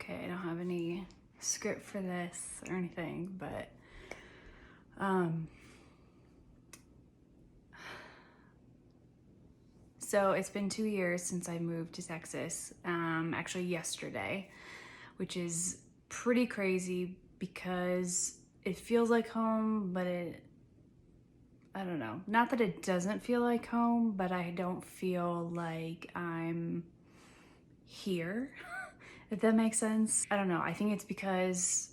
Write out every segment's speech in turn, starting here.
Okay, I don't have any script for this or anything, but so it's been 2 years since I moved to Texas, actually yesterday, which is pretty crazy because it feels like home, but I don't know. Not that it doesn't feel like home, but I don't feel like I'm here, if that makes sense. I don't know. I think it's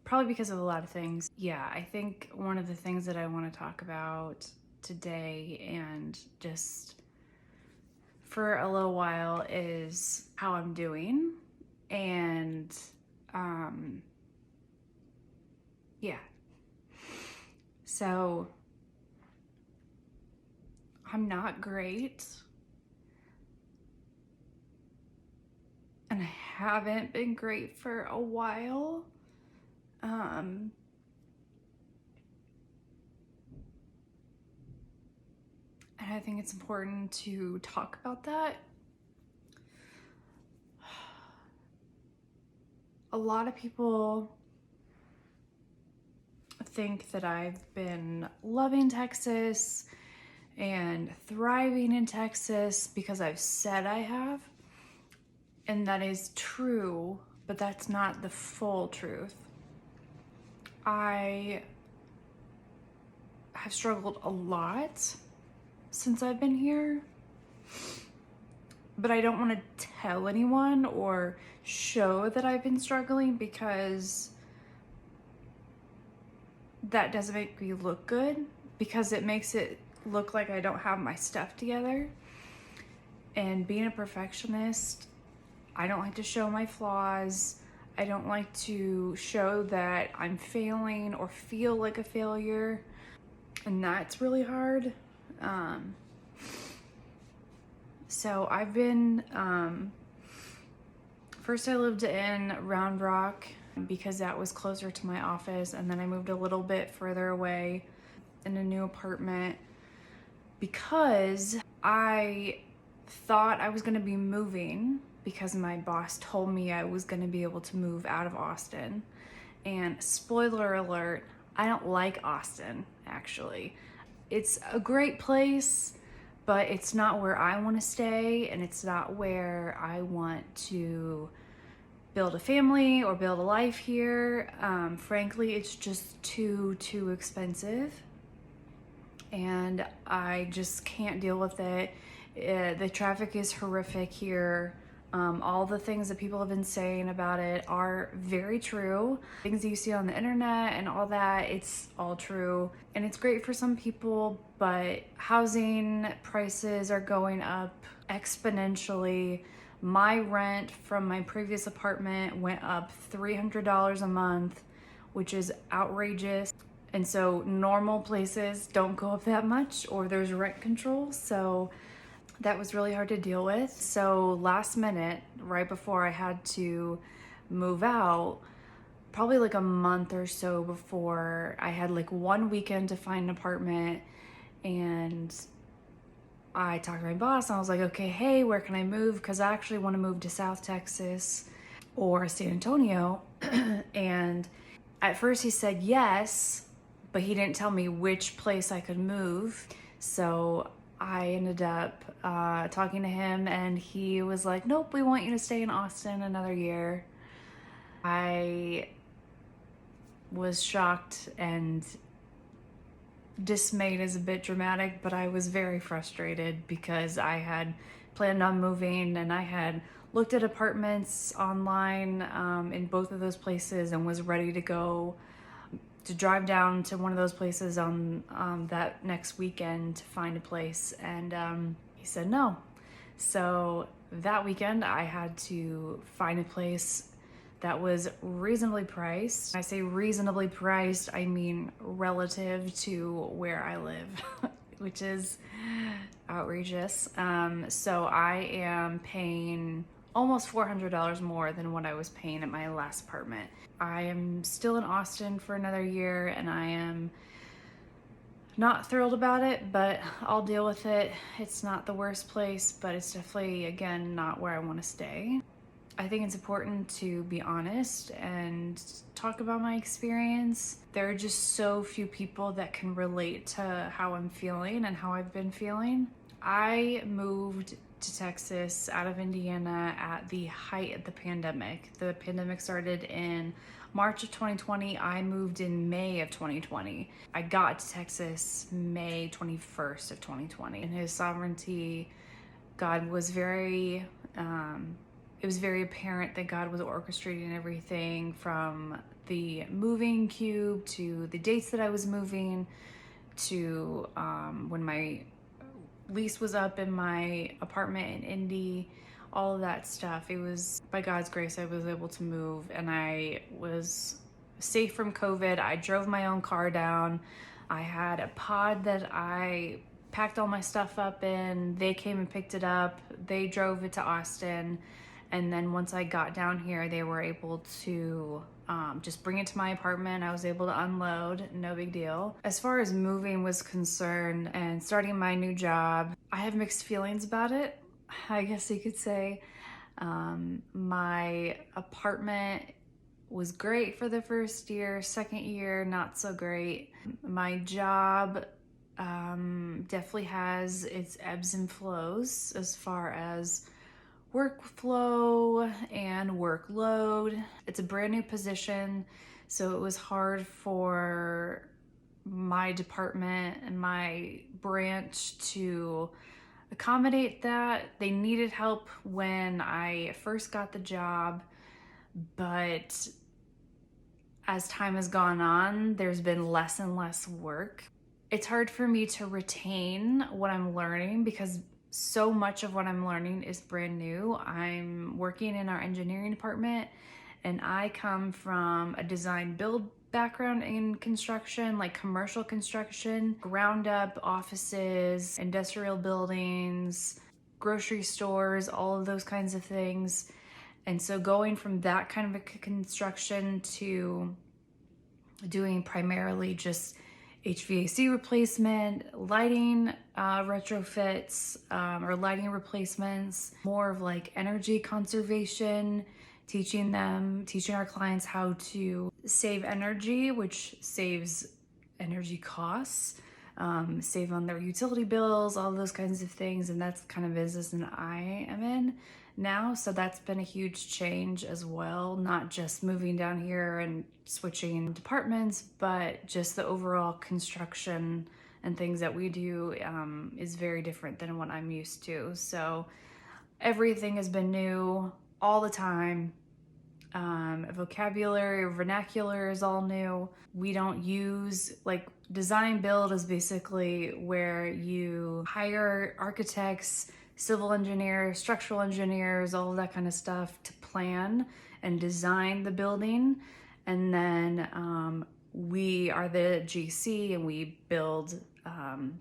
probably because of a lot of things. Yeah, I think one of the things that I want to talk about today and just for a little while is how I'm doing. And yeah. So I'm not great. And I haven't been great for a while. And I think it's important to talk about that. A lot of people think that I've been loving Texas and thriving in Texas because I've said I have. And that is true, but that's not the full truth. I have struggled a lot since I've been here, but I don't want to tell anyone or show that I've been struggling because that doesn't make me look good, because it makes it look like I don't have my stuff together. And being a perfectionist, I don't like to show my flaws. I don't like to show that I'm failing or feel like a failure. And that's really hard. So I've been, first I lived in Round Rock because that was closer to my office. And then I moved a little bit further away in a new apartment because I thought I was gonna be moving because my boss told me I was gonna be able to move out of Austin. And spoiler alert, I don't like Austin, actually. It's a great place, but it's not where I want to stay, and it's not where I want to build a family or build a life here. Frankly, it's just too expensive, and I just can't deal with it. The traffic is horrific here. All the things that people have been saying about it are very true. Things that you see on the internet and all that, it's all true. And it's great for some people, but housing prices are going up exponentially. My rent from my previous apartment went up $300 a month, which is outrageous. And so normal places don't go up that much, or there's rent control. So that was really hard to deal with. So last minute, right before I had to move out, probably like a month or so before, I had like 1 weekend to find an apartment, and I talked to my boss and I was like, okay, hey, where can I move? Because I actually want to move to South Texas or San Antonio. And at first he said yes, but he didn't tell me which place I could move. So I ended up talking to him, and he was like, nope, we want you to stay in Austin another year. I was shocked, and dismayed is a bit dramatic, but I was very frustrated because I had planned on moving, and I had looked at apartments online in both of those places and was ready to go to drive down to one of those places on that next weekend to find a place, and he said no. So that weekend I had to find a place that was reasonably priced. I say reasonably priced, I mean relative to where I live, which is outrageous. So I am paying almost $400 more than what I was paying at my last apartment. I am still in Austin for another year, and I am not thrilled about it, but I'll deal with it. It's not the worst place, but it's definitely, again, not where I want to stay. I think it's important to be honest and talk about my experience. There are just so few people that can relate to how I'm feeling and how I've been feeling. I moved to Texas out of Indiana at the height of the pandemic. The pandemic started in March of 2020. I moved in May of 2020. I got to Texas May 21st of 2020. In His sovereignty, God was it was very apparent that God was orchestrating everything from the moving cube to the dates that I was moving to when my lease was up in my apartment in Indy, all of that stuff. It was by God's grace I was able to move, and I was safe from COVID. I drove my own car down. I had a pod that I packed all my stuff up in. They came and picked it up. They drove it to Austin. And then once I got down here, they were able to just bring it to my apartment. I was able to unload, no big deal. As far as moving was concerned and starting my new job, I have mixed feelings about it, I guess you could say. My apartment was great for the first year. Second year, not so great. My job definitely has its ebbs and flows as far as workflow and workload. It's a brand new position, so it was hard for my department and my branch to accommodate that. They needed help when I first got the job, but as time has gone on, there's been less and less work. It's hard for me to retain what I'm learning because so much of what I'm learning is brand new. I'm working in our engineering department, and I come from a design build background in construction, like commercial construction, ground up offices, industrial buildings, grocery stores, all of those kinds of things. And so going from that kind of a construction to doing primarily just HVAC replacement, lighting retrofits, or lighting replacements, more of like energy conservation, teaching our clients how to save energy, which saves energy costs, save on their utility bills, all those kinds of things. And that's the kind of business that I am in now. So that's been a huge change as well, not just moving down here and switching departments, but just the overall construction and things that we do is very different than what I'm used to. So everything has been new all the time. Vocabulary, vernacular is all new. We don't use, like, design build is basically where you hire architects, civil engineers, structural engineers, all of that kind of stuff to plan and design the building. And then we are the GC and we build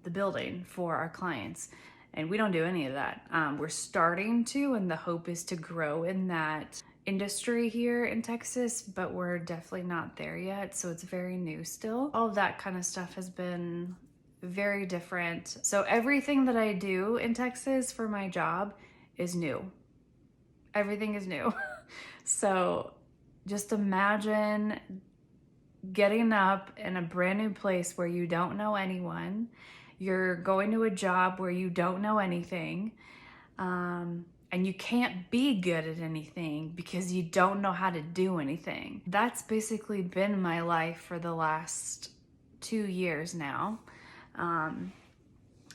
the building for our clients. And we don't do any of that. We're starting to, and the hope is to grow in that industry here in Texas, but we're definitely not there yet. So it's very new still. All of that kind of stuff has been very different. So everything that I do in Texas for my job is new. Everything is new. So just imagine getting up in a brand new place where you don't know anyone. You're going to a job where you don't know anything. And you can't be good at anything because you don't know how to do anything. That's basically been my life for the last 2 years now. And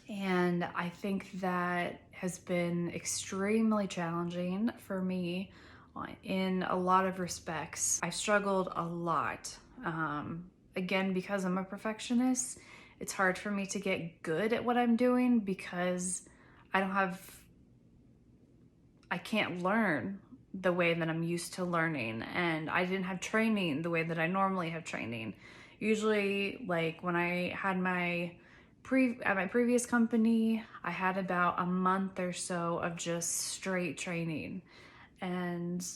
I think that has been extremely challenging for me in a lot of respects. I struggled a lot. Again, because I'm a perfectionist, it's hard for me to get good at what I'm doing because I can't learn the way that I'm used to learning, and I didn't have training the way that I normally have training. Usually, like when I had at my previous company, I had about a month or so of just straight training. And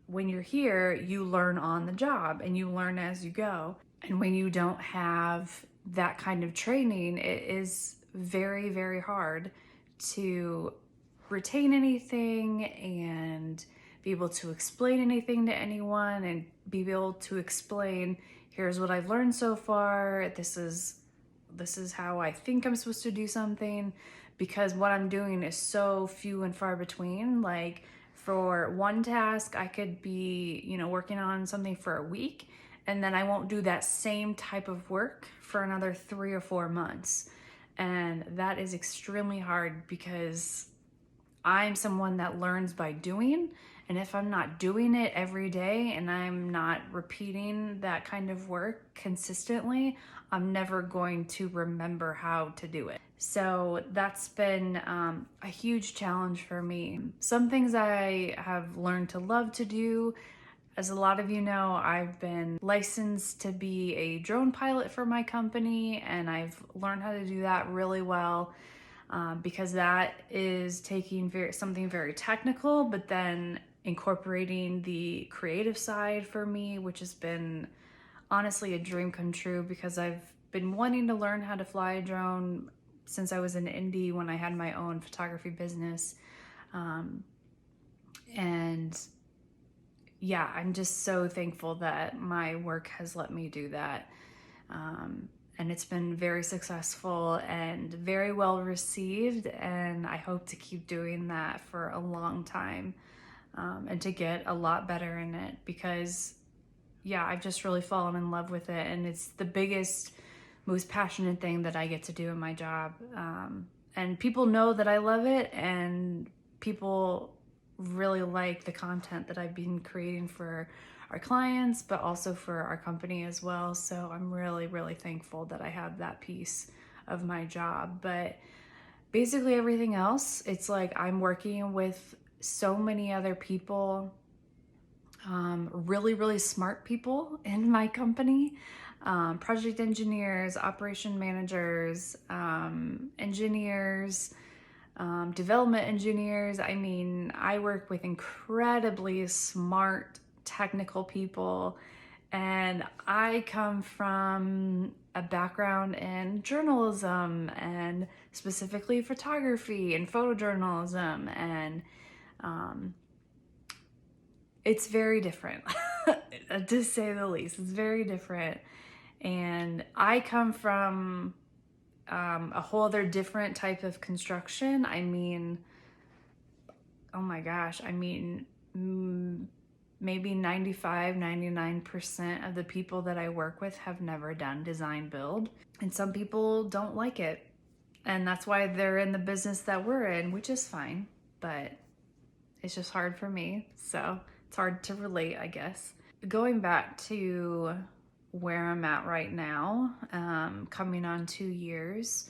when you're here, you learn on the job and you learn as you go. And when you don't have that kind of training, it is very, very hard to retain anything and be able to explain anything to anyone and be able to explain, here's what I've learned so far, this is how I think I'm supposed to do something, because what I'm doing is so few and far between. Like for one task, I could be, working on something for a week, and then I won't do that same type of work for another 3 or 4 months. And that is extremely hard because I'm someone that learns by doing. And if I'm not doing it every day and I'm not repeating that kind of work consistently, I'm never going to remember how to do it. So that's been a huge challenge for me. Some things I have learned to love to do. As a lot of you know, I've been licensed to be a drone pilot for my company, and I've learned how to do that really well because that is taking something very technical, but then incorporating the creative side for me, which has been honestly a dream come true, because I've been wanting to learn how to fly a drone since I was in Indy when I had my own photography business. And yeah, I'm just so thankful that my work has let me do that. And it's been very successful and very well received, and I hope to keep doing that for a long time, and to get a lot better in it, because yeah, I've just really fallen in love with it, and it's the biggest, most passionate thing that I get to do in my job. And people know that I love it, and people really like the content that I've been creating for our clients, but also for our company as well. So I'm really, really thankful that I have that piece of my job. But basically everything else, it's like I'm working with so many other people, really, really smart people in my company, project engineers, operation managers, engineers, development engineers. I mean, I work with incredibly smart technical people, and I come from a background in journalism, and specifically photography and photojournalism, and it's very different, to say the least. It's very different, and I come from a whole other different type of construction. I mean, oh my gosh, I mean, maybe 95, 99% of the people that I work with have never done design build. And some people don't like it. And that's why they're in the business that we're in, which is fine. But it's just hard for me. So it's hard to relate, I guess. Going back to where I'm at right now, coming on 2 years,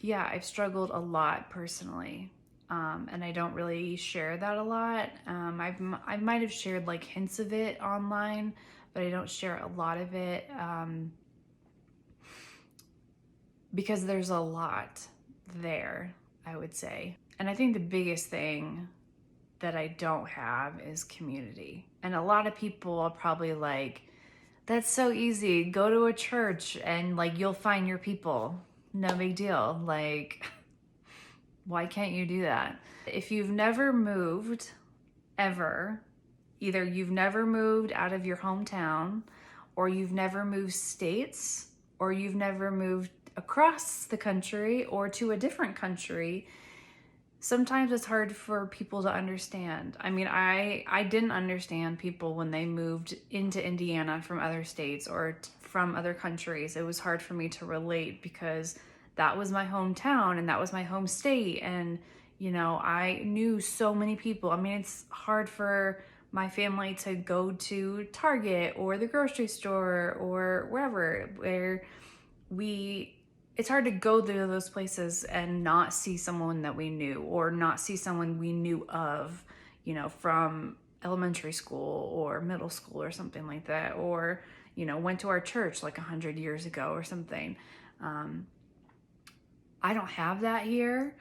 yeah, I've struggled a lot personally. And I don't really share that a lot. I might have shared like hints of it online, but I don't share a lot of it because there's a lot there, I would say. And I think the biggest thing that I don't have is community. And a lot of people are probably like, that's so easy. Go to a church and like you'll find your people. No big deal. Like, why can't you do that? If you've never moved ever, either you've never moved out of your hometown, or you've never moved states, or you've never moved across the country or to a different country, sometimes it's hard for people to understand. I mean, I didn't understand people when they moved into Indiana from other states or from other countries. It was hard for me to relate because that was my hometown and that was my home state. And, I knew so many people. I mean, it's hard for my family to go to Target or the grocery store or wherever it's hard to go to those places and not see someone that we knew, or not see someone we knew of, from elementary school or middle school or something like that, or, went to our church like 100 years ago or something. I don't have that here.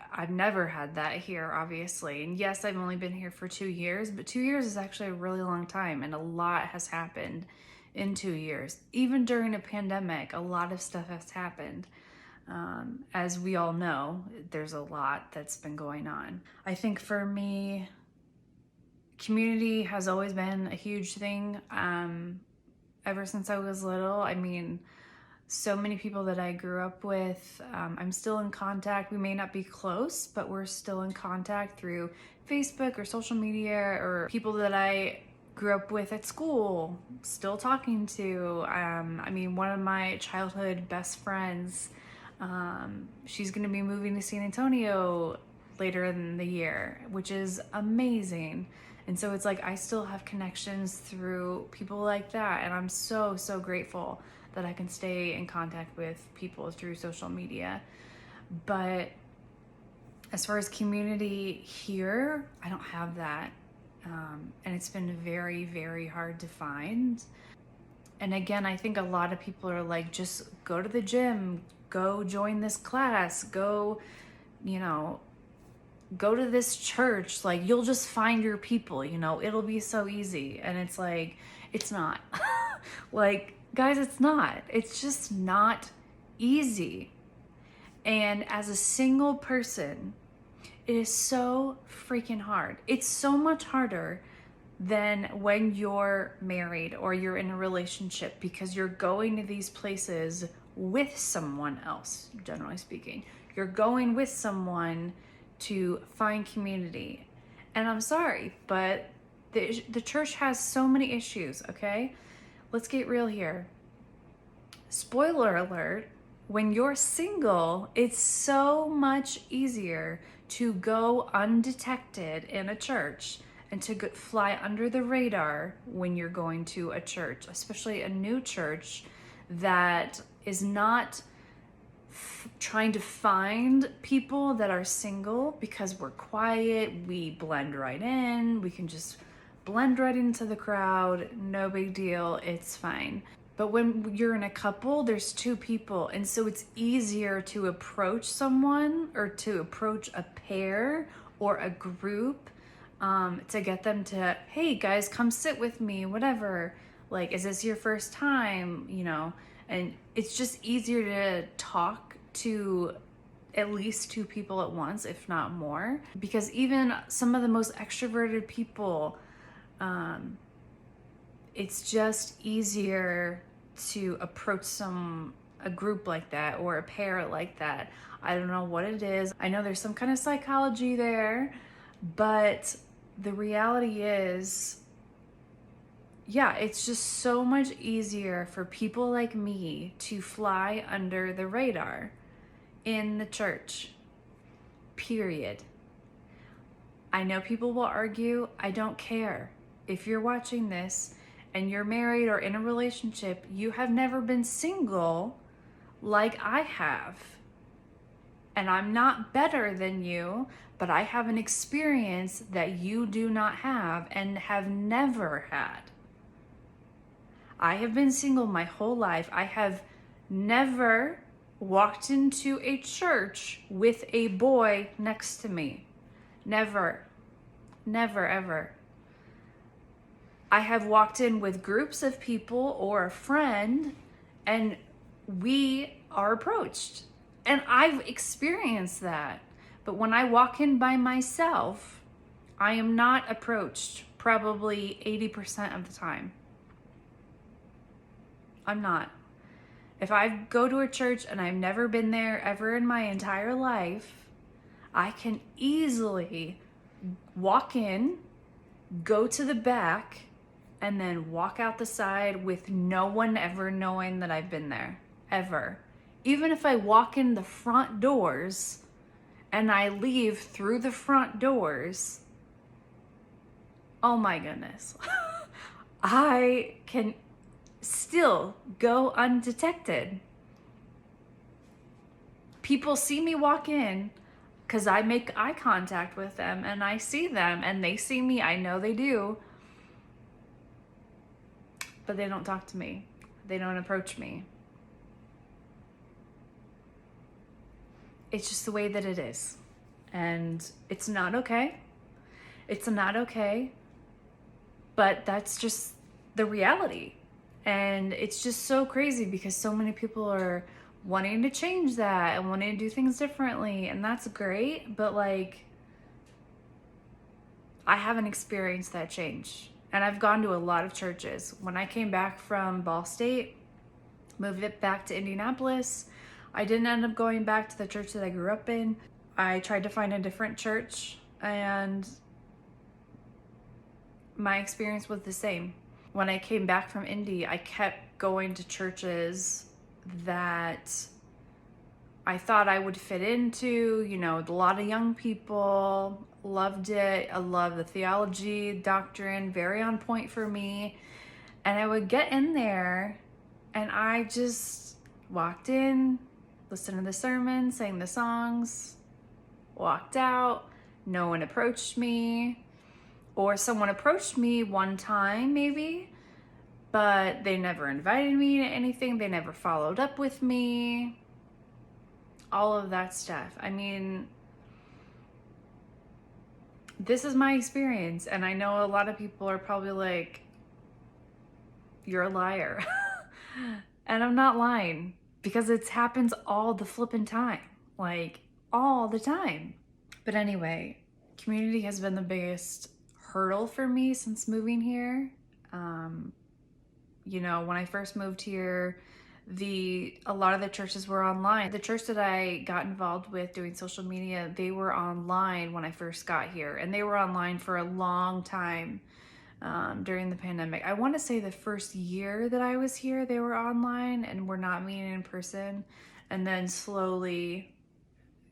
I've never had that here, obviously. And yes, I've only been here for 2 years, but 2 years is actually a really long time, and a lot has happened in 2 years. Even during a pandemic, a lot of stuff has happened. As we all know, there's a lot that's been going on. I think for me, Community has always been a huge thing ever since I was little. I mean, so many people that I grew up with, I'm still in contact. We may not be close, but we're still in contact through Facebook or social media, or people that I grew up with at school, still talking to. I mean, one of my childhood best friends, she's gonna be moving to San Antonio later in the year, which is amazing. And so it's like I still have connections through people like that, and I'm so grateful that I can stay in contact with people through social media. But as far as community here, I don't have that. And it's been very hard to find. And again, I think a lot of people are like, just go to the gym, go join this class, go, go to this church, like you'll just find your people, it'll be so easy. And it's like, it's not. Like, guys, it's not. It's just not easy. And as a single person, it is so freaking hard. It's so much harder than when you're married or you're in a relationship, because you're going to these places with someone else, generally speaking. You're going with someone to find community. And I'm sorry, but the church has so many issues, okay? Let's get real here. Spoiler alert, when you're single, it's so much easier to go undetected in a church and to fly under the radar when you're going to a church, especially a new church that is not trying to find people that are single, because we're quiet, we blend right in, we can just blend right into the crowd, no big deal, it's fine. But when you're in a couple, there's two people, and so it's easier to approach someone or to approach a pair or a group to get them to, hey guys, come sit with me, whatever. Like, is this your first time? And it's just easier to talk to at least two people at once, if not more. Because even some of the most extroverted people, it's just easier to approach a group like that or a pair like that. I don't know what it is. I know there's some kind of psychology there, but the reality is, yeah, it's just so much easier for people like me to fly under the radar in the church, period. I know people will argue. I don't care. If you're watching this and you're married or in a relationship, you have never been single like I have. And I'm not better than you, but I have an experience that you do not have and have never had. I have been single my whole life. I have never walked into a church with a boy next to me. Never, ever. I have walked in with groups of people or a friend, and we are approached. And I've experienced that. But when I walk in by myself, I am not approached probably 80% of the time. I'm not. If I go to a church and I've never been there ever in my entire life, I can easily walk in, go to the back, and then walk out the side with no one ever knowing that I've been there, ever. Even if I walk in the front doors and I leave through the front doors, oh my goodness, I can still go undetected. People see me walk in because I make eye contact with them and I see them and they see me. I know they do. But they don't talk to me. They don't approach me. It's just the way that it is. And it's not okay. It's not okay. But that's just the reality. And it's just so crazy because so many people are wanting to change that and wanting to do things differently. And that's great. But like, I haven't experienced that change. And I've gone to a lot of churches. When I came back from Ball State, moved it back to Indianapolis, I didn't end up going back to the church that I grew up in. I tried to find a different church, and my experience was the same. When I came back from Indy, I kept going to churches that I thought I would fit into, you know, a lot of young people, loved it. I love the theology, doctrine, very on point for me. And I would get in there and I just walked in, listened to the sermon, sang the songs, walked out. No one approached me. Or someone approached me one time maybe, but they never invited me to anything. They never followed up with me. All of that stuff. I mean, this is my experience, and I know a lot of people are probably like, you're a liar. And I'm not lying, because it happens all the flippin' time. Like, all the time. But anyway, community has been the biggest hurdle for me since moving here. You know, when I first moved here, a lot of the churches were online. The church that I got involved with doing social media, they were online when I first got here, and they were online for a long time during the pandemic. I want to say the first year that I was here, they were online and were not meeting in person, and then slowly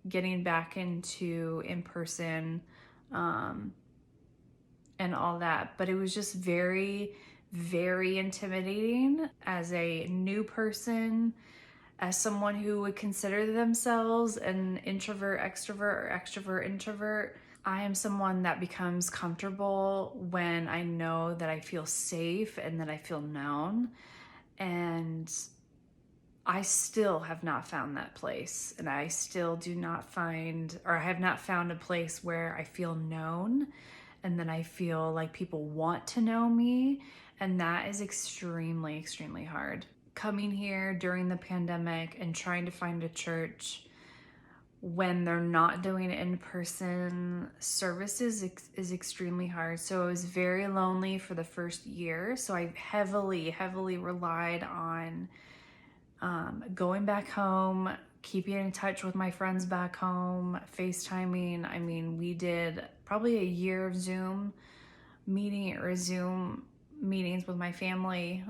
getting back into in-person and all that. But it was just very, very intimidating as a new person, as someone who would consider themselves an introvert, extrovert, or extrovert, introvert. I am someone that becomes comfortable when I know that I feel safe and that I feel known. And I still have not found that place. And I still do not find, or I have not found a place where I feel known and then I feel like people want to know me. And that is extremely, extremely hard. Coming here during the pandemic and trying to find a church when they're not doing in-person services is extremely hard. So I was very lonely for the first year. So I heavily, heavily relied on going back home, keeping in touch with my friends back home, FaceTiming. I mean, we did probably a year of Zoom meetings with my family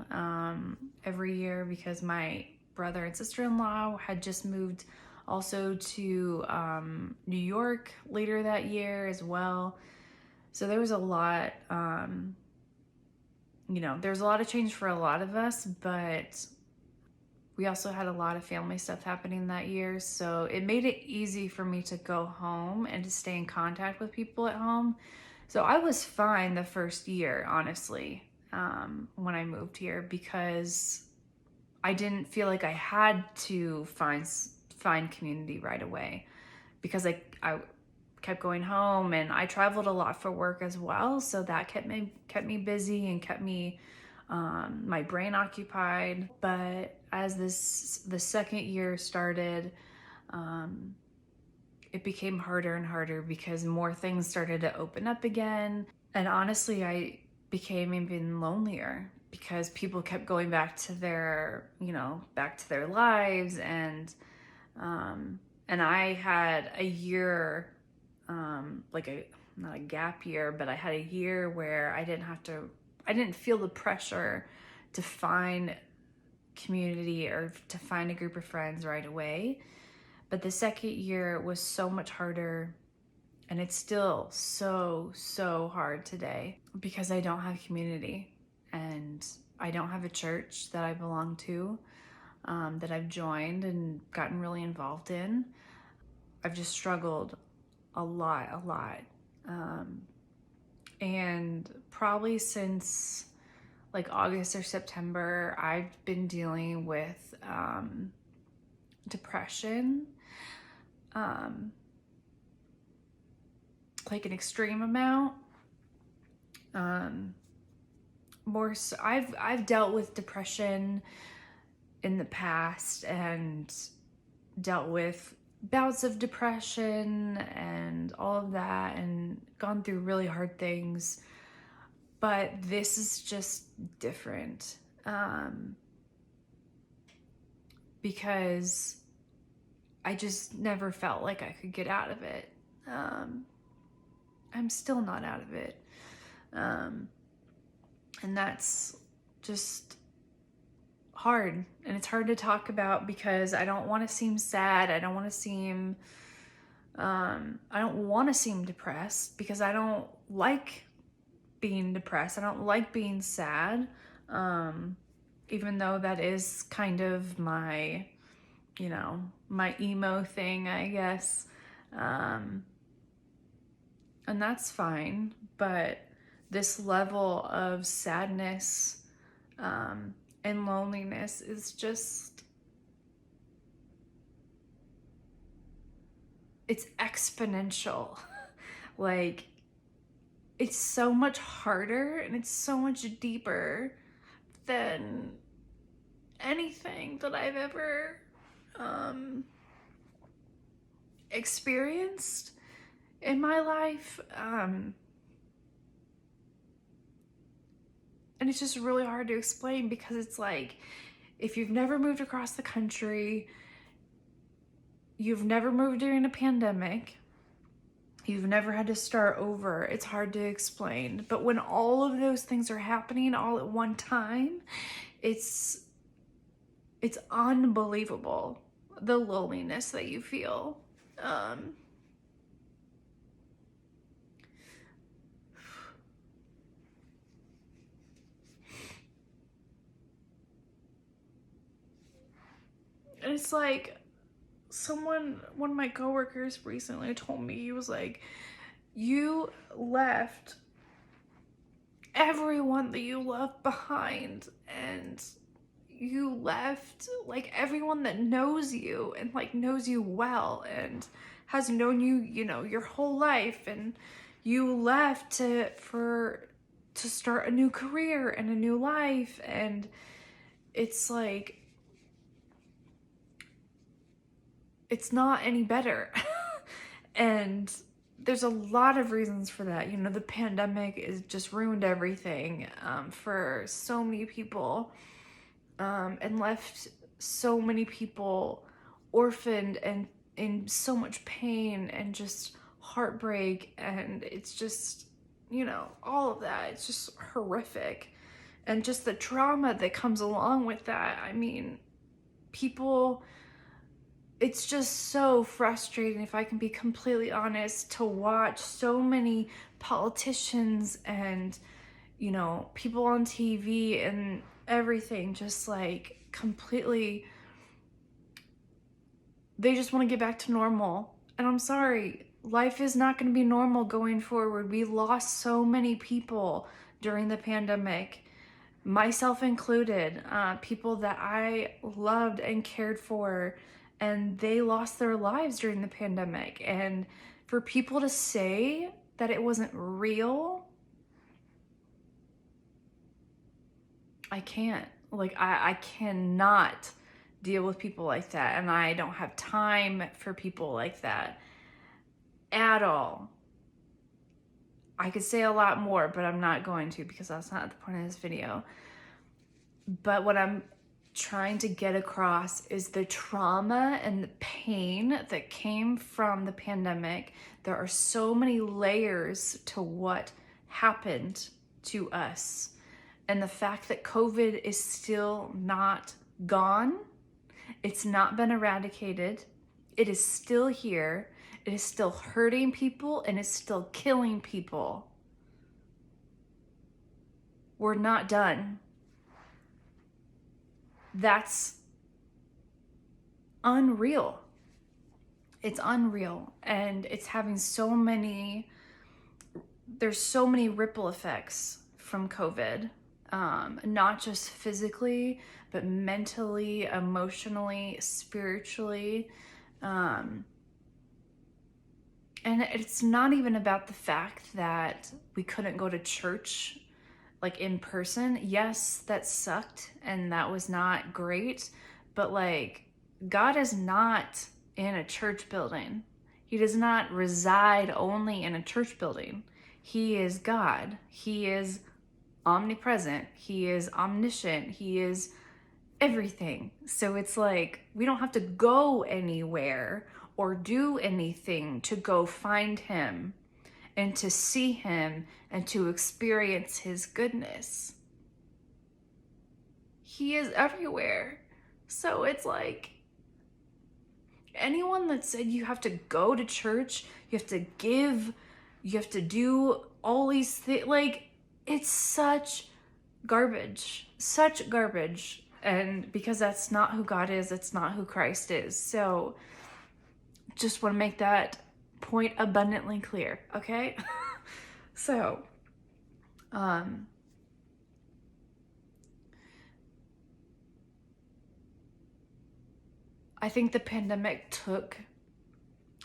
every year, because my brother and sister-in-law had just moved also to New York later that year as well. So there was a lot, you know, there's a lot of change for a lot of us, but we also had a lot of family stuff happening that year. So it made it easy for me to go home and to stay in contact with people at home. So I was fine the first year, honestly, when I moved here, because I didn't feel like I had to find community right away, because I kept going home, and I traveled a lot for work as well. So that kept me busy and kept me my brain occupied. But as the second year started, it became harder and harder, because more things started to open up again. And honestly, I became even lonelier, because people kept going back to their lives. And I had a year, not a gap year, but I had a year where I didn't feel the pressure to find community or to find a group of friends right away. But the second year was so much harder, and it's still so hard today, because I don't have community, and I don't have a church that I belong to, that I've joined and gotten really involved in. I've just struggled a lot. And probably since like August or September, I've been dealing with depression, like an extreme amount. More so, I've dealt with depression in the past, and dealt with bouts of depression and all of that, and gone through really hard things. But this is just different, because I just never felt like I could get out of it. I'm still not out of it. And that's just hard. And it's hard to talk about because I don't want to seem sad. I don't want to seem depressed, because I don't like being depressed. I don't like being sad. Even though that is kind of my, my emo thing, I guess. And that's fine. But this level of sadness and loneliness is just, it's exponential. Like, it's so much harder and it's so much deeper than anything that I've ever experienced in my life. And it's just really hard to explain, because it's like, if you've never moved across the country, you've never moved during a pandemic, you've never had to start over, it's hard to explain. But when all of those things are happening all at one time, it's unbelievable, the loneliness that you feel. And it's like, one of my coworkers recently told me, he was like, you left everyone that you love behind, and you left like everyone that knows you and like knows you well and has known you, your whole life, and you left to start a new career and a new life. And it's like, it's not any better. And there's a lot of reasons for that. The pandemic is just ruined everything for so many people, and left so many people orphaned and in so much pain and just heartbreak. And it's just, all of that. It's just horrific. And just the trauma that comes along with that. I mean, people, it's just so frustrating, if I can be completely honest, to watch so many politicians and, people on TV and everything just like completely, they just want to get back to normal. And I'm sorry, life is not going to be normal going forward. We lost so many people during the pandemic, myself included, people that I loved and cared for, and they lost their lives during the pandemic. And for people to say that it wasn't real, I can't. Like, I cannot deal with people like that. And I don't have time for people like that at all. I could say a lot more, but I'm not going to, because that's not the point of this video. But what I'm trying to get across is the trauma and the pain that came from the pandemic. There are so many layers to what happened to us. And the fact that COVID is still not gone, it's not been eradicated, it is still here, it is still hurting people, and it's still killing people. We're not done. That's unreal. It's unreal. And it's having there's so many ripple effects from COVID. Not just physically, but mentally, emotionally, spiritually. And it's not even about the fact that we couldn't go to church like in person. Yes, that sucked and that was not great, but like, God is not in a church building. He does not reside only in a church building. He is God. He is omnipresent. He is omniscient. He is everything. So it's like we don't have to go anywhere or do anything to go find him and to see him and to experience his goodness. He is everywhere. So it's like anyone that said you have to go to church, you have to give, you have to do all these things, like, it's such garbage. And because that's not who God is, it's not who Christ is. So just want to make that point abundantly clear, okay? So, I think the pandemic took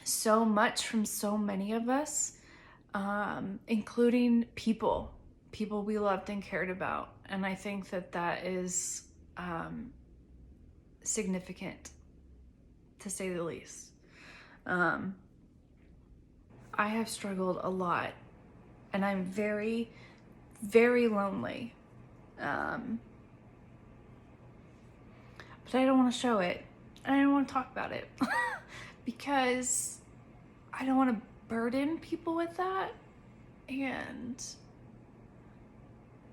so much from so many of us, including people we loved and cared about. And I think that is significant, to say the least. I have struggled a lot, and I'm very, very lonely. But I don't want to show it, and I don't want to talk about it because I don't want to burden people with that. And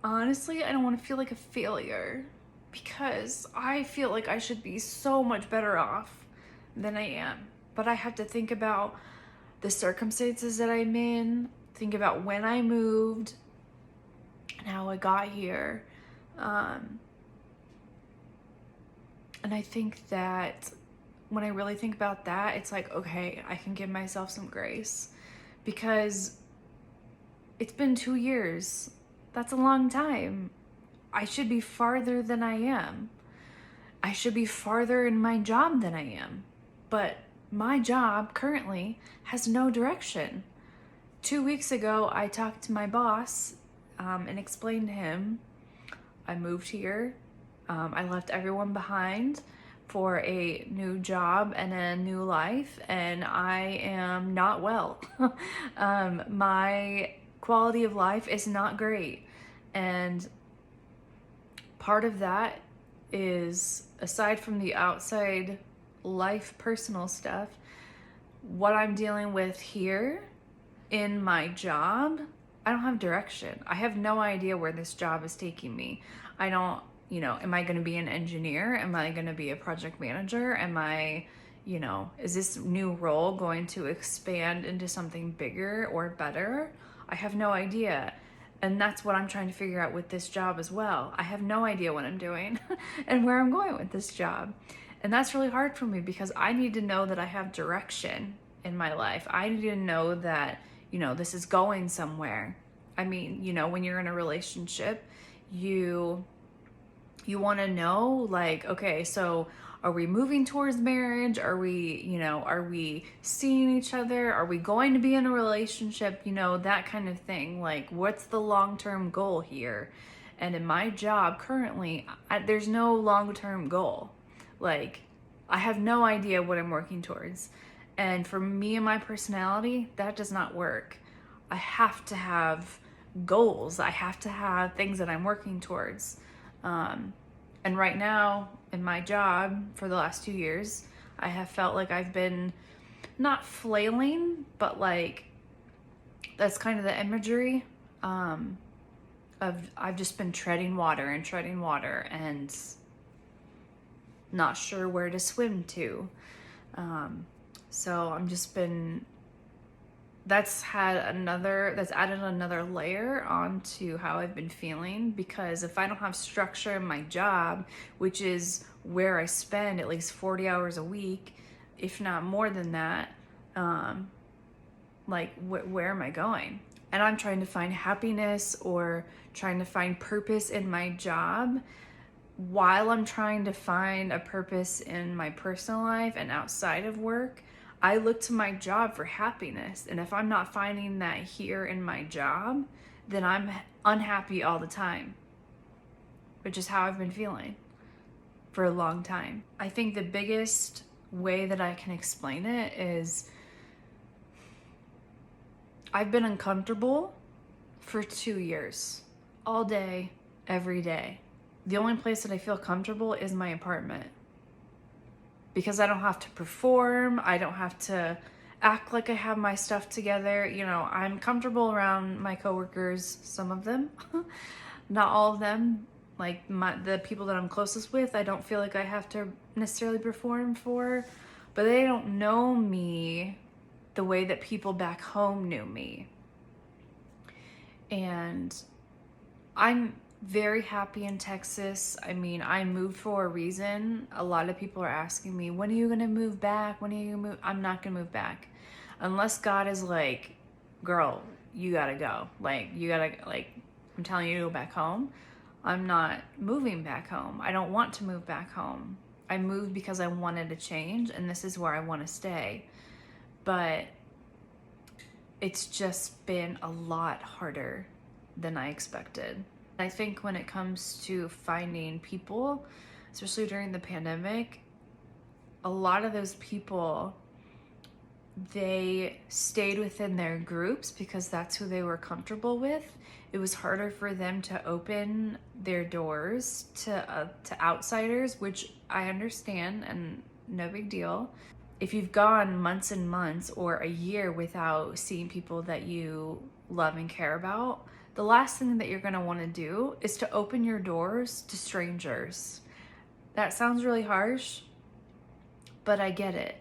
honestly, I don't want to feel like a failure because I feel like I should be so much better off than I am. But I have to think about the circumstances that I'm in, think about when I moved and how I got here. And I think that when I really think about that, it's like, okay, I can give myself some grace because it's been 2 years. That's a long time. I should be farther than I am. I should be farther in my job than I am. But my job currently has no direction. 2 weeks ago, I talked to my boss and explained to him I moved here. I left everyone behind for a new job and a new life, and I am not well. My quality of life is not great. And part of that is, aside from the outside life, personal stuff, what I'm dealing with here in my job, I don't have direction. I have no idea where this job is taking me. I don't, am I going to be an engineer? Am I going to be a project manager? Am I, is this new role going to expand into something bigger or better? I have no idea. And that's what I'm trying to figure out with this job as well. I have no idea what I'm doing and where I'm going with this job. And that's really hard for me because I need to know that I have direction in my life. I need to know that, this is going somewhere. I mean, when you're in a relationship, you want to know, like, okay, so are we moving towards marriage? Are we seeing each other? Are we going to be in a relationship? That kind of thing. Like, what's the long-term goal here? And in my job currently, there's no long-term goal. Like, I have no idea what I'm working towards. And for me and my personality, that does not work. I have to have goals. I have to have things that I'm working towards. And right now in my job for the last 2 years, I have felt like I've been not flailing, but like, that's kind of the imagery, of I've just been treading water and not sure where to swim to. So I'm just been, that's added another layer onto how I've been feeling, because if I don't have structure in my job, which is where I spend at least 40 hours a week, if not more than that, where am I going? And I'm trying to find happiness or trying to find purpose in my job while I'm trying to find a purpose in my personal life and outside of work. I look to my job for happiness. And if I'm not finding that here in my job, then I'm unhappy all the time, which is how I've been feeling for a long time. I think the biggest way that I can explain it is I've been uncomfortable for 2 years, all day, every day. The only place that I feel comfortable is my apartment, because I don't have to perform. I don't have to act like I have my stuff together. You know, I'm comfortable around my coworkers, some of them, not all of them. Like the people that I'm closest with, I don't feel like I have to necessarily perform for, but they don't know me the way that people back home knew me. And I'm very happy in Texas. I mean, I moved for a reason. A lot of people are asking me, when are you gonna move back? When are you gonna move? I'm not gonna move back. Unless God is like, girl, you gotta go. Like, you gotta, like, I'm telling you to go back home. I'm not moving back home. I don't want to move back home. I moved because I wanted to change, and this is where I want to stay. But it's just been a lot harder than I expected. I think when it comes to finding people, especially during the pandemic, a lot of those people, they stayed within their groups because that's who they were comfortable with. It was harder for them to open their doors to outsiders, which I understand, and no big deal. If you've gone months and months or a year without seeing people that you love and care about, the last thing that you're gonna wanna do is to open your doors to strangers. That sounds really harsh, but I get it.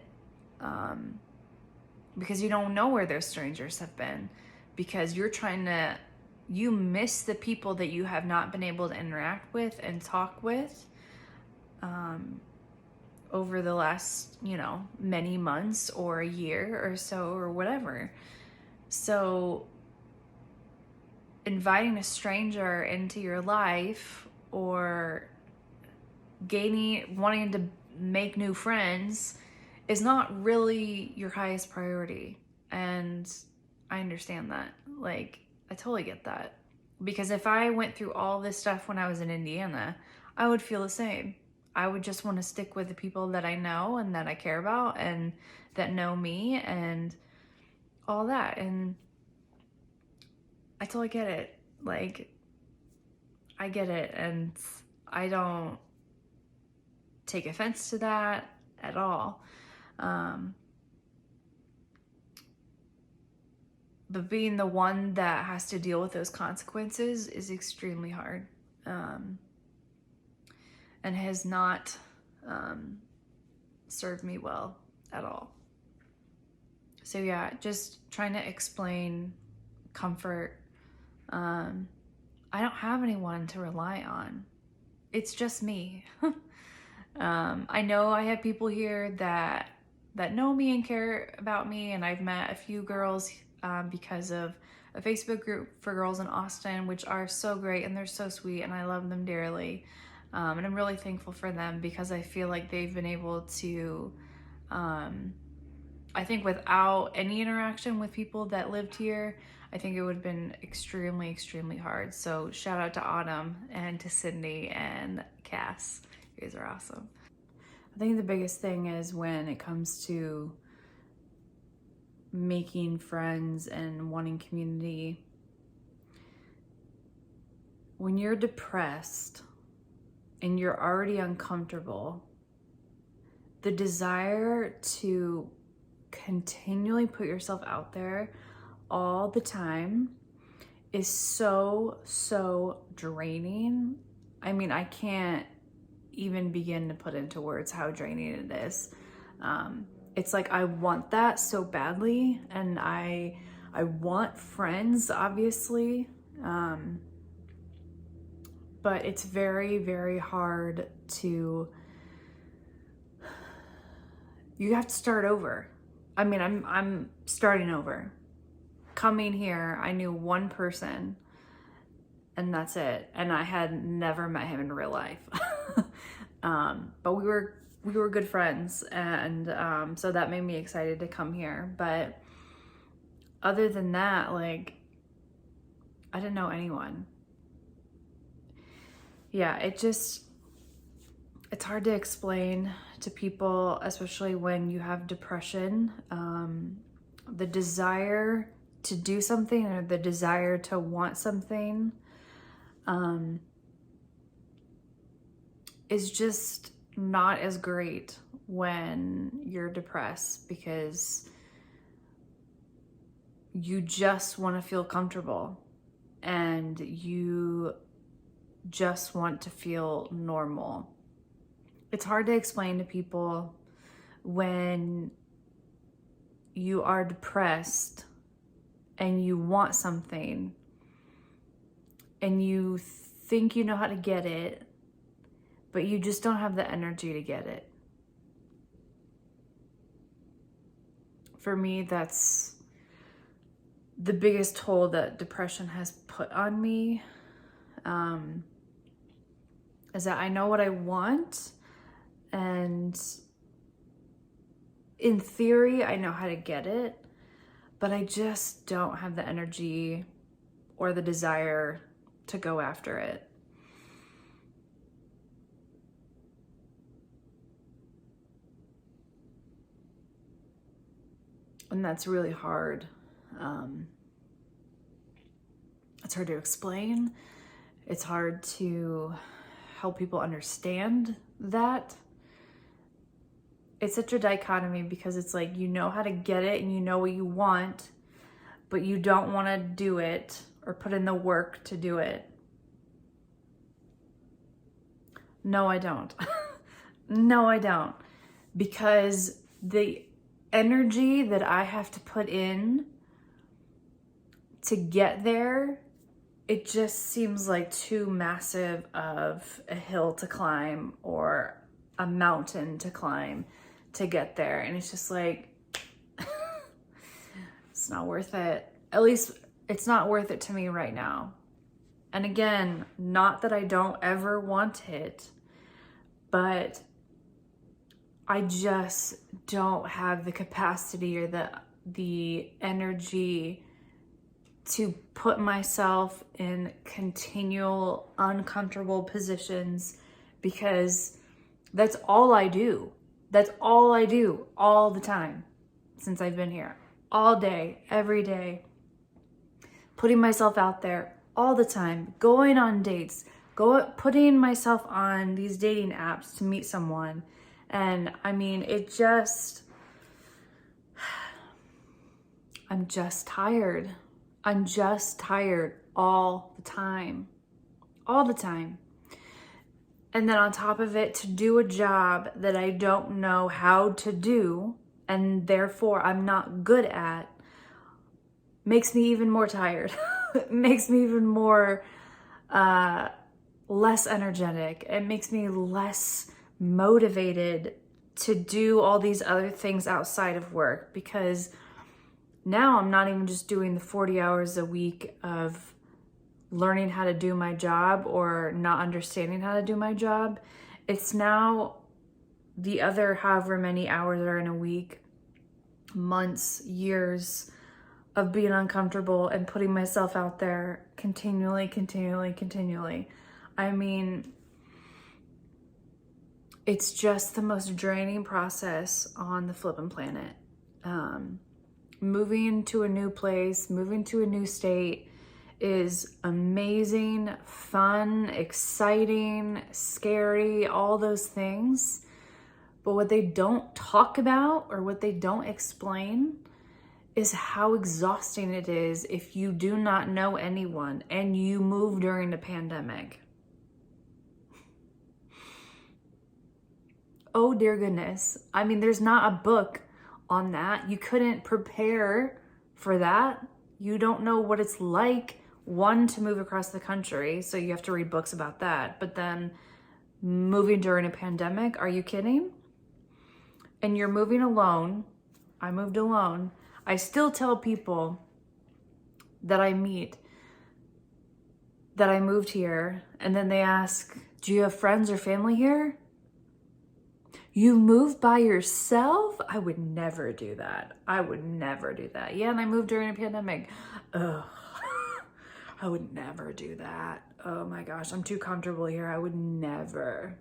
Because you don't know where those strangers have been, because you miss the people that you have not been able to interact with and talk with over the last, many months or a year or so or whatever. So inviting a stranger into your life or wanting to make new friends is not really your highest priority. And I understand that. Like, I totally get that. Because if I went through all this stuff when I was in Indiana, I would feel the same. I would just want to stick with the people that I know and that I care about and that know me and all that. And I totally get it. Like, I get it. And I don't take offense to that at all. But being the one that has to deal with those consequences is extremely hard, and has not served me well at all. So yeah, just trying to explain comfort. I don't have anyone to rely on. It's just me. I know I have people here that know me and care about me, and I've met a few girls because of a Facebook group for girls in Austin, which are so great and they're so sweet and I love them dearly. And I'm really thankful for them because I feel like they've been able to, I think without any interaction with people that lived here, I think it would have been extremely, extremely hard. So shout out to Autumn and to Sydney and Cass. You guys are awesome. I think the biggest thing is when it comes to making friends and wanting community, when you're depressed and you're already uncomfortable, the desire to continually put yourself out there all the time is so draining. I mean, I can't even begin to put into words how draining it is. It's like I want that so badly, and I want friends, obviously, but it's very, very hard to. You have to start over. I mean, I'm starting over. Coming here, I knew one person, and that's it. And I had never met him in real life. But we were good friends, and so that made me excited to come here. But other than that, like, I didn't know anyone. Yeah, it's hard to explain to people, especially when you have depression, the desire to do something or the desire to want something is just not as great when you're depressed, because you just want to feel comfortable and you just want to feel normal. It's hard to explain to people when you are depressed and you want something and you think you know how to get it, but you just don't have the energy to get it. For me, that's the biggest toll that depression has put on me, is that I know what I want, and in theory, I know how to get it, but I just don't have the energy or the desire to go after it. And that's really hard. It's hard to explain. It's hard to help people understand that. It's such a dichotomy, because it's like, you know how to get it and you know what you want, but you don't want to do it or put in the work to do it. No, I don't. No, I don't. Because the energy that I have to put in to get there, it just seems like too massive of a hill to climb or a mountain to climb to get there. And it's just like, it's not worth it. At least it's not worth it to me right now. And again, not that I don't ever want it, but I just don't have the capacity or the energy to put myself in continual uncomfortable positions, because that's all I do. That's all I do all the time since I've been here. All day, every day. Putting myself out there all the time, going on dates, putting myself on these dating apps to meet someone. And I mean, I'm just tired. I'm just tired all the time. All the time. And then on top of it, to do a job that I don't know how to do, and therefore I'm not good at, makes me even more tired. Makes me even more less energetic. It makes me less motivated to do all these other things outside of work, because now I'm not even just doing the 40 hours a week of learning how to do my job or not understanding how to do my job. It's now the other however many hours are in a week, months, years of being uncomfortable and putting myself out there continually. I mean, it's just the most draining process on the flippin' planet. Moving to a new place, moving to a new state is amazing, fun, exciting, scary, all those things. But what they don't talk about or what they don't explain is how exhausting it is if you do not know anyone and you move during the pandemic. Oh dear goodness. I mean, there's not a book on that. You couldn't prepare for that. You don't know what it's like, one, to move across the country, so you have to read books about that. But then moving during a pandemic, are you kidding? And you're moving alone. I moved alone. I still tell people that I meet that I moved here, and then they ask, do you have friends or family here? You moved by yourself? I would never do that. I would never do that. Yeah, and I moved during a pandemic. Ugh. I would never do that. Oh my gosh, I'm too comfortable here. I would never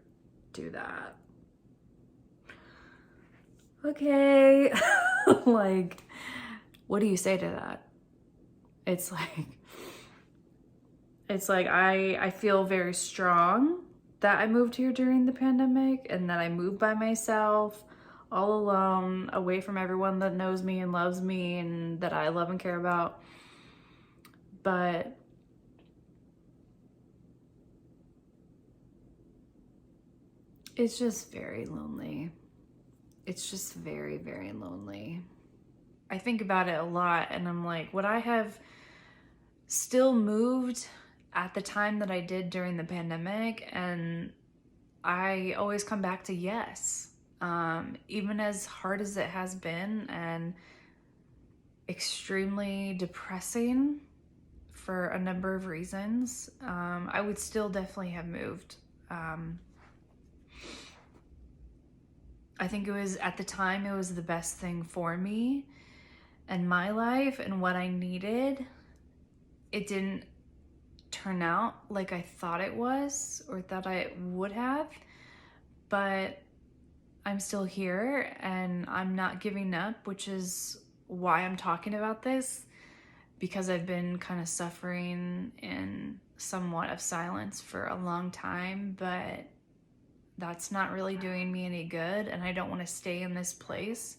do that. okay. Like, what do you say to that? It's like I feel very strong that I moved here during the pandemic and that I moved by myself, all alone, away from everyone that knows me and loves me and that I love and care about. But it's just very lonely. It's just very, very lonely. I think about it a lot and I'm like, would I have still moved at the time that I did during the pandemic? And I always come back to yes. Even as hard as it has been and extremely depressing for a number of reasons, I would still definitely have moved. I think it was, at the time, it was the best thing for me and my life and what I needed. It didn't turn out like I thought it was or thought I would have, but I'm still here and I'm not giving up, which is why I'm talking about this, because I've been kind of suffering in somewhat of silence for a long time, but that's not really doing me any good and I don't want to stay in this place,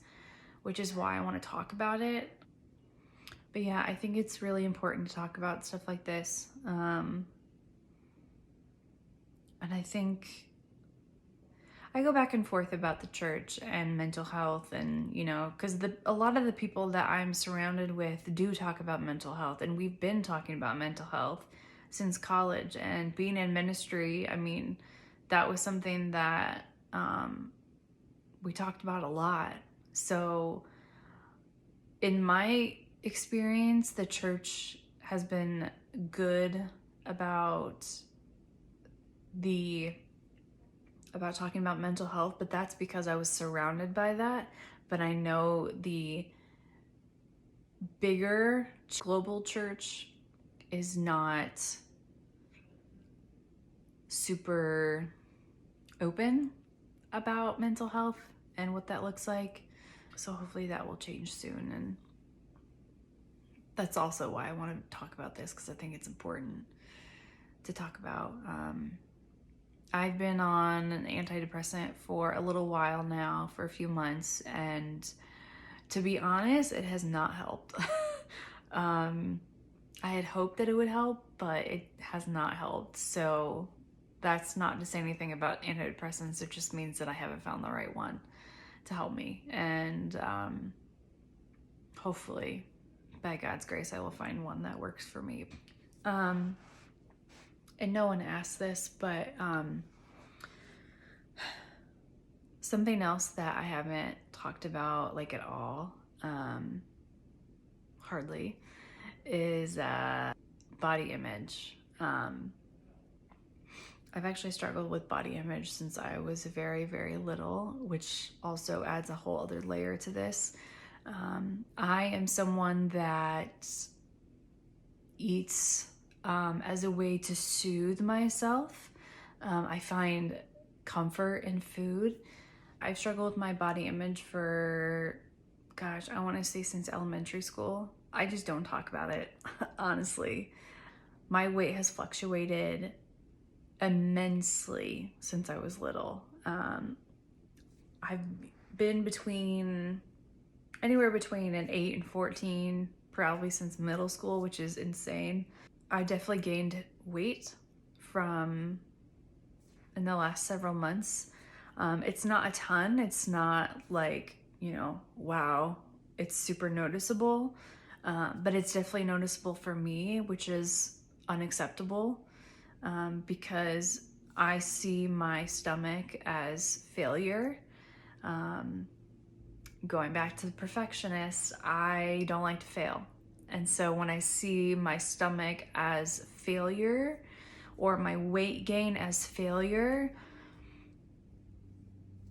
which is why I want to talk about it. But yeah, I think it's really important to talk about stuff like this. And I think I go back and forth about the church and mental health, and because a lot of the people that I'm surrounded with do talk about mental health, and we've been talking about mental health since college and being in ministry. I mean, that was something that we talked about a lot. So in my experience, the church has been good about talking about mental health, but that's because I was surrounded by that. But I know the bigger global church is not super open about mental health and what that looks like. So hopefully that will change soon. And that's also why I want to talk about this, because I think it's important to talk about. I've been on an antidepressant for a little while now, for a few months, and to be honest, it has not helped. I had hoped that it would help, but it has not helped. So that's not to say anything about antidepressants. It just means that I haven't found the right one to help me. And hopefully, by God's grace, I will find one that works for me. And no one asked this, but something else that I haven't talked about like at all, hardly, is body image. I've actually struggled with body image since I was very, very little, which also adds a whole other layer to this. I am someone that eats as a way to soothe myself. I find comfort in food. I've struggled with my body image for, gosh, I want to say since elementary school. I just don't talk about it, honestly. My weight has fluctuated immensely since I was little. I've been anywhere between an 8 and 14, probably since middle school, which is insane. I definitely gained weight in the last several months. It's not a ton. It's not like, wow, it's super noticeable. But it's definitely noticeable for me, which is unacceptable, because I see my stomach as failure. Going back to the perfectionist, I don't like to fail. And so when I see my stomach as failure or my weight gain as failure,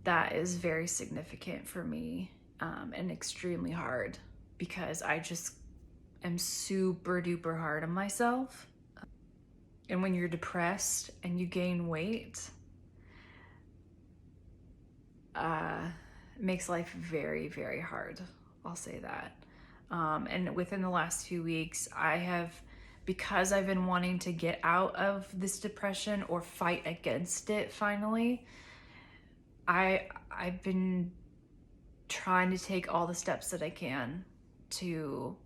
that is very significant for me, and extremely hard, because I just am super duper hard on myself. And when you're depressed and you gain weight, makes life very, very hard. I'll say that. And within the last few weeks, because I've been wanting to get out of this depression or fight against it finally, I've been trying to take all the steps that I can to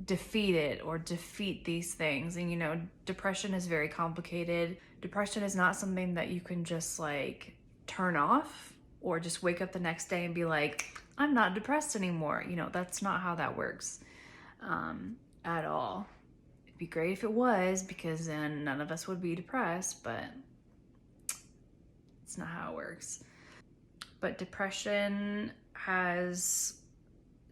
defeat it or defeat these things. And depression is very complicated. Depression is not something that you can just like turn off or just wake up the next day and be like, I'm not depressed anymore. That's not how that works at all. It'd be great if it was, because then none of us would be depressed, but it's not how it works. But depression has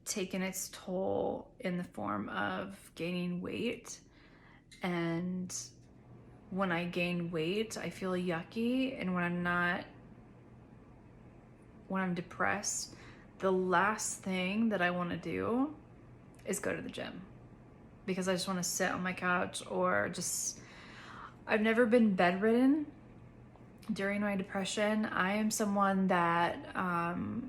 taken its toll in the form of gaining weight. And when I gain weight, I feel yucky. And when I'm depressed, the last thing that I want to do is go to the gym, because I just want to sit on my couch or I've never been bedridden during my depression. I am someone that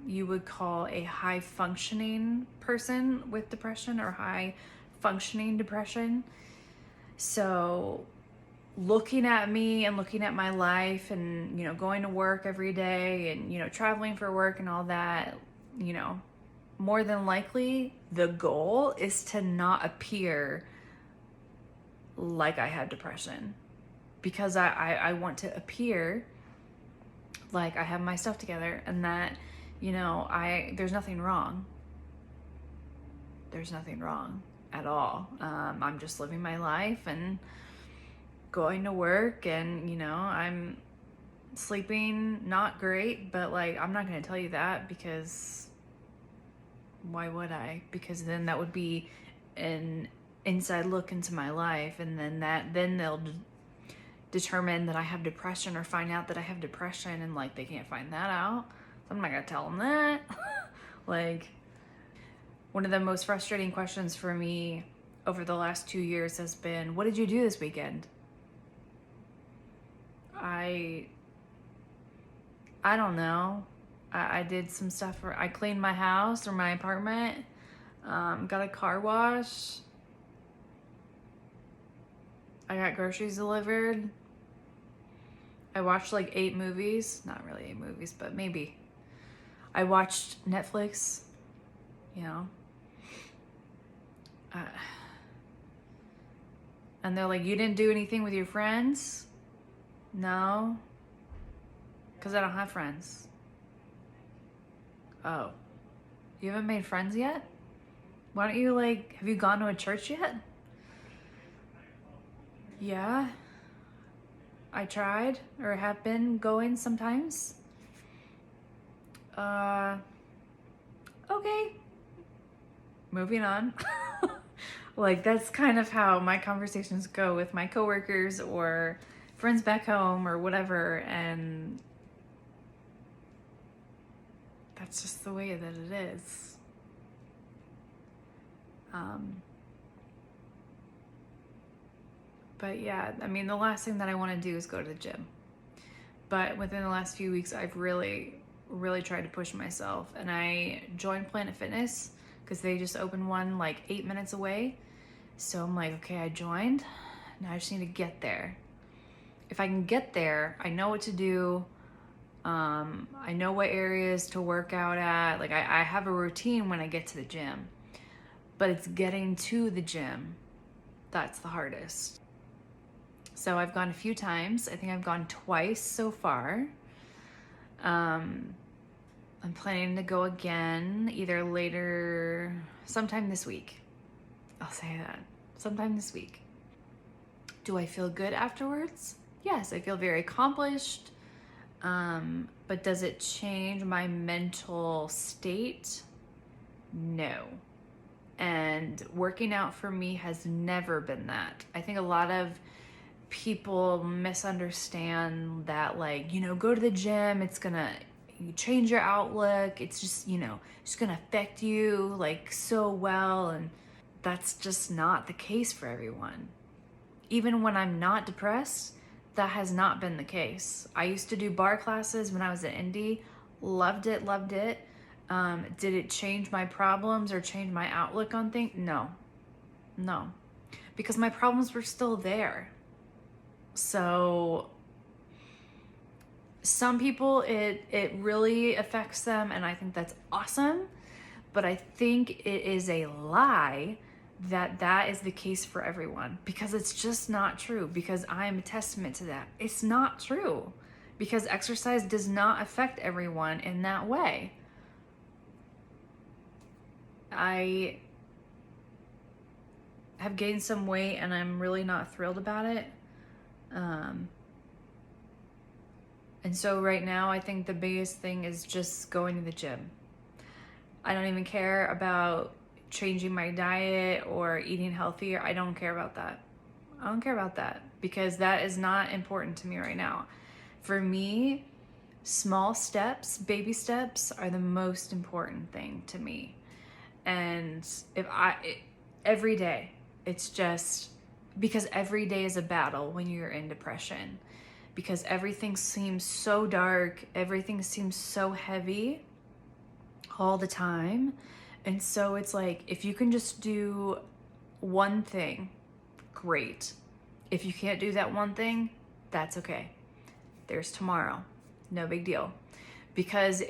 you would call a high functioning person with depression, or high functioning depression. So looking at me and looking at my life and, going to work every day and, traveling for work and all that, more than likely the goal is to not appear like I have depression, because I want to appear like I have my stuff together and that, there's nothing wrong. There's nothing wrong at all. I'm just living my life and going to work, and, I'm sleeping not great, but like, I'm not going to tell you that, because why would I? Because then that would be an inside look into my life, and then they'll determine that I have depression, or find out that I have depression, and like they can't find that out. So I'm not gonna tell them that. Like, one of the most frustrating questions for me over the last 2 years has been, what did you do this weekend? I don't know. I did some stuff. I cleaned my house or my apartment, got a car wash, I got groceries delivered, I watched like 8 movies. Not really 8 movies, but maybe. I watched Netflix, and they're like, you didn't do anything with your friends? No, because I don't have friends. Oh, you haven't made friends yet? Why don't you have you gone to a church yet? Yeah, I tried, or have been going sometimes. Okay, moving on. That's kind of how my conversations go with my coworkers or friends back home or whatever, and that's just the way that it is. But yeah, the last thing that I want to do is go to the gym. But within the last few weeks, I've really, really tried to push myself. And I joined Planet Fitness because they just opened one 8 minutes away. So I'm like, okay, I joined. Now I just need to get there. If I can get there, I know what to do. I know what areas to work out at. I have a routine when I get to the gym. But it's getting to the gym that's the hardest. So I've gone a few times. I think I've gone twice so far. I'm planning to go again either sometime this week. I'll say that. Sometime this week. Do I feel good afterwards? Yes, I feel very accomplished. But does it change my mental state? No. And working out for me has never been that. I think a lot of people misunderstand that, go to the gym, it's gonna change your outlook, it's just, just gonna affect you so well, and that's just not the case for everyone. Even when I'm not depressed, that has not been the case. I used to do bar classes when I was at Indy, Loved it, loved it. Did it change my problems or change my outlook on things? No, no, because my problems were still there. So some people, it really affects them, and I think that's awesome. But I think it is a lie that that is the case for everyone, because it's just not true, because I am a testament to that. It's not true, because exercise does not affect everyone in that way. I have gained some weight and I'm really not thrilled about it. And so right now I think the biggest thing is just going to the gym. I don't even care about changing my diet or eating healthier. I don't care about that. I don't care about that, because that is not important to me right now. For me, small steps, baby steps are the most important thing to me. And every day, it's just because every day is a battle when you're in depression, because everything seems so dark, everything seems so heavy all the time. And so it's like, if you can just do one thing, great. If you can't do that one thing, that's okay. There's tomorrow. No big deal. Because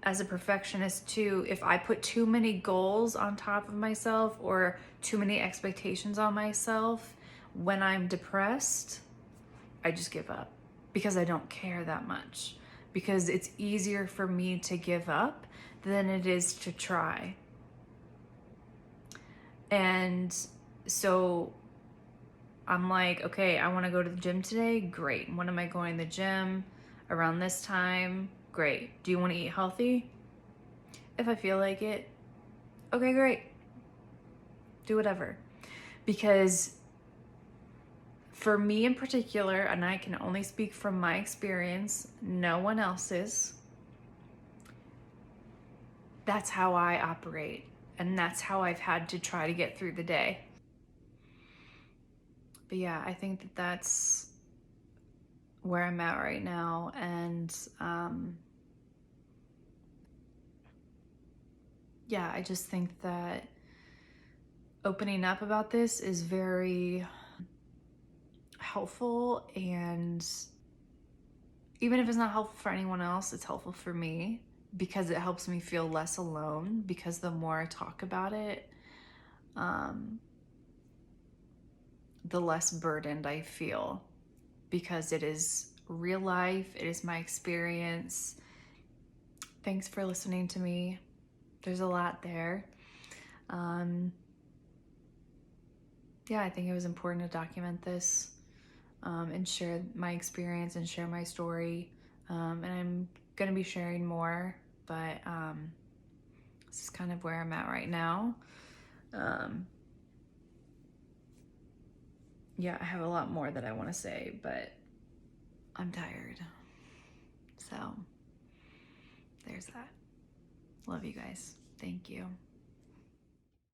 as a perfectionist too, if I put too many goals on top of myself or too many expectations on myself, when I'm depressed, I just give up, because I don't care that much. Because it's easier for me to give up than it is to try. And so I'm like, okay, I want to go to the gym today. Great. When am I going to the gym? Around this time. Great. Do you want to eat healthy? If I feel like it. Okay, great. Do whatever. Because for me in particular, and I can only speak from my experience, no one else's, that's how I operate. And that's how I've had to try to get through the day. But yeah, I think that that's where I'm at right now. And yeah, I just think that opening up about this is very helpful, and even if it's not helpful for anyone else, it's helpful for me, because it helps me feel less alone, because the more I talk about it, the less burdened I feel, because it is real life, it is my experience. Thanks for listening to me. There's a lot there. Yeah, I think it was important to document this, and share my experience and share my story. And I'm gonna be sharing more, but this is kind of where I'm at right now. Yeah, I have a lot more that I want to say, but I'm tired. So there's that. Love you guys. Thank you.